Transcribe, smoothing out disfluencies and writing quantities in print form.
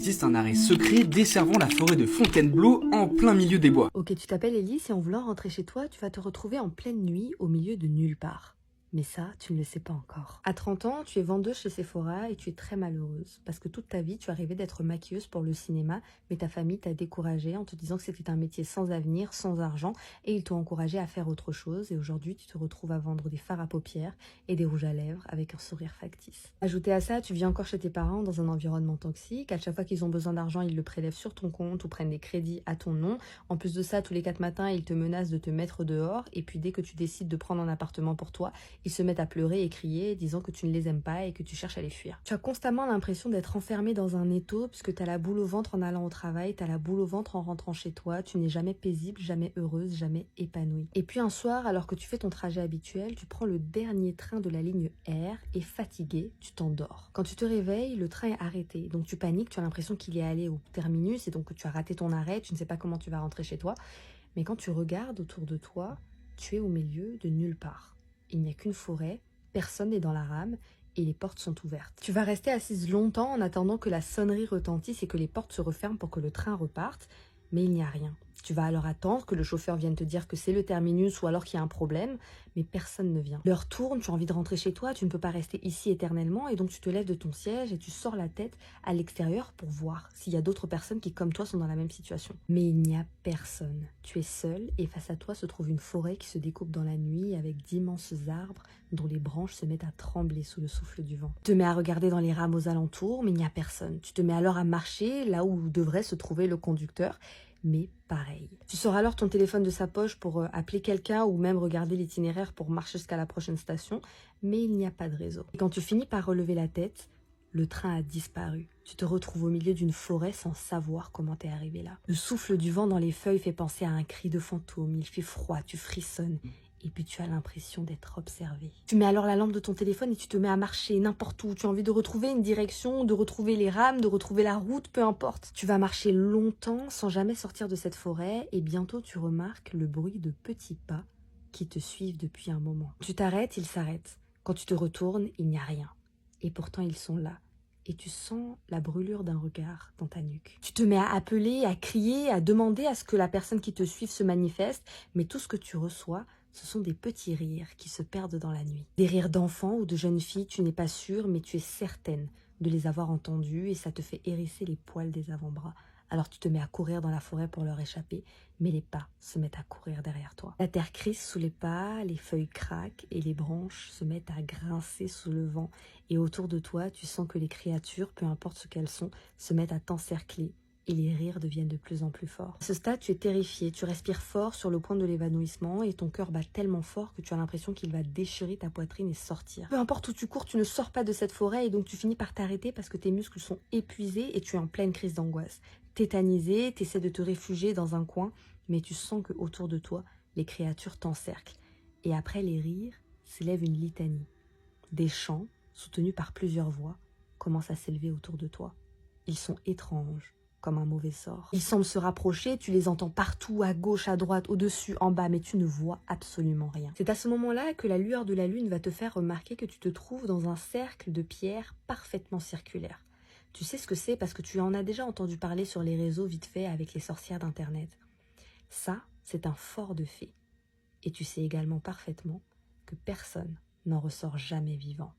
Il existe un arrêt secret desservant la forêt de Fontainebleau en plein milieu des bois. Ok, tu t'appelles Elise et en voulant rentrer chez toi, tu vas te retrouver en pleine nuit au milieu de nulle part. Mais ça, tu ne le sais pas encore. À 30 ans, tu es vendeuse chez Sephora et tu es très malheureuse. Parce que toute ta vie, tu as rêvé d'être maquilleuse pour le cinéma, mais ta famille t'a découragée en te disant que c'était un métier sans avenir, sans argent, et ils t'ont encouragé à faire autre chose. Et aujourd'hui, tu te retrouves à vendre des fards à paupières et des rouges à lèvres avec un sourire factice. Ajouté à ça, tu vis encore chez tes parents dans un environnement toxique. À chaque fois qu'ils ont besoin d'argent, ils le prélèvent sur ton compte ou prennent des crédits à ton nom. En plus de ça, tous les 4 matins, ils te menacent de te mettre dehors. Et puis dès que tu décides de prendre un appartement pour toi, ils se mettent à pleurer et crier, disant que tu ne les aimes pas et que tu cherches à les fuir. Tu as constamment l'impression d'être enfermé dans un étau, puisque tu as la boule au ventre en allant au travail, tu as la boule au ventre en rentrant chez toi, tu n'es jamais paisible, jamais heureuse, jamais épanouie. Et puis un soir, alors que tu fais ton trajet habituel, tu prends le dernier train de la ligne R et fatigué, tu t'endors. Quand tu te réveilles, le train est arrêté, donc tu paniques, tu as l'impression qu'il est allé au terminus et donc que tu as raté ton arrêt, tu ne sais pas comment tu vas rentrer chez toi. Mais quand tu regardes autour de toi, tu es au milieu de nulle part. Il n'y a qu'une forêt, personne n'est dans la rame et les portes sont ouvertes. Tu vas rester assise longtemps en attendant que la sonnerie retentisse et que les portes se referment pour que le train reparte, mais il n'y a rien. Tu vas alors attendre que le chauffeur vienne te dire que c'est le terminus ou alors qu'il y a un problème, mais personne ne vient. L'heure tourne, tu as envie de rentrer chez toi, tu ne peux pas rester ici éternellement et donc tu te lèves de ton siège et tu sors la tête à l'extérieur pour voir s'il y a d'autres personnes qui, comme toi, sont dans la même situation. Mais il n'y a personne. Tu es seul et face à toi se trouve une forêt qui se découpe dans la nuit avec d'immenses arbres dont les branches se mettent à trembler sous le souffle du vent. Tu te mets à regarder dans les rames aux alentours, mais il n'y a personne. Tu te mets alors à marcher là où devrait se trouver le conducteur, mais pareil. Tu sors alors ton téléphone de sa poche pour appeler quelqu'un ou même regarder l'itinéraire pour marcher jusqu'à la prochaine station, mais il n'y a pas de réseau. Et quand tu finis par relever la tête, le train a disparu. Tu te retrouves au milieu d'une forêt sans savoir comment t'es arrivé là. Le souffle du vent dans les feuilles fait penser à un cri de fantôme. Il fait froid, tu frissonnes. Et puis tu as l'impression d'être observé. Tu mets alors la lampe de ton téléphone et tu te mets à marcher n'importe où. Tu as envie de retrouver une direction, de retrouver les rames, de retrouver la route, peu importe. Tu vas marcher longtemps sans jamais sortir de cette forêt et bientôt tu remarques le bruit de petits pas qui te suivent depuis un moment. Tu t'arrêtes, ils s'arrêtent. Quand tu te retournes, il n'y a rien. Et pourtant ils sont là. Et tu sens la brûlure d'un regard dans ta nuque. Tu te mets à appeler, à crier, à demander à ce que la personne qui te suive se manifeste, mais tout ce que tu reçois, ce sont des petits rires qui se perdent dans la nuit. Des rires d'enfants ou de jeunes filles, tu n'es pas sûre, mais tu es certaine de les avoir entendus et ça te fait hérisser les poils des avant-bras. Alors tu te mets à courir dans la forêt pour leur échapper, mais les pas se mettent à courir derrière toi. La terre crisse sous les pas, les feuilles craquent et les branches se mettent à grincer sous le vent. Et autour de toi, tu sens que les créatures, peu importe ce qu'elles sont, se mettent à t'encercler. Et les rires deviennent de plus en plus forts. À ce stade, tu es terrifié, tu respires fort sur le point de l'évanouissement et ton cœur bat tellement fort que tu as l'impression qu'il va déchirer ta poitrine et sortir. Peu importe où tu cours, tu ne sors pas de cette forêt et donc tu finis par t'arrêter parce que tes muscles sont épuisés et tu es en pleine crise d'angoisse. Tétanisé, tu essaies de te réfugier dans un coin, mais tu sens que autour de toi, les créatures t'encerclent. Et après les rires, s'élève une litanie. Des chants, soutenus par plusieurs voix, commencent à s'élever autour de toi. Ils sont étranges, comme un mauvais sort. Ils semblent se rapprocher, tu les entends partout, à gauche, à droite, au-dessus, en bas, mais tu ne vois absolument rien. C'est à ce moment-là que la lueur de la lune va te faire remarquer que tu te trouves dans un cercle de pierres parfaitement circulaire. Tu sais ce que c'est parce que tu en as déjà entendu parler sur les réseaux vite fait avec les sorcières d'internet. Ça, c'est un fort de fées. Et tu sais également parfaitement que personne n'en ressort jamais vivant.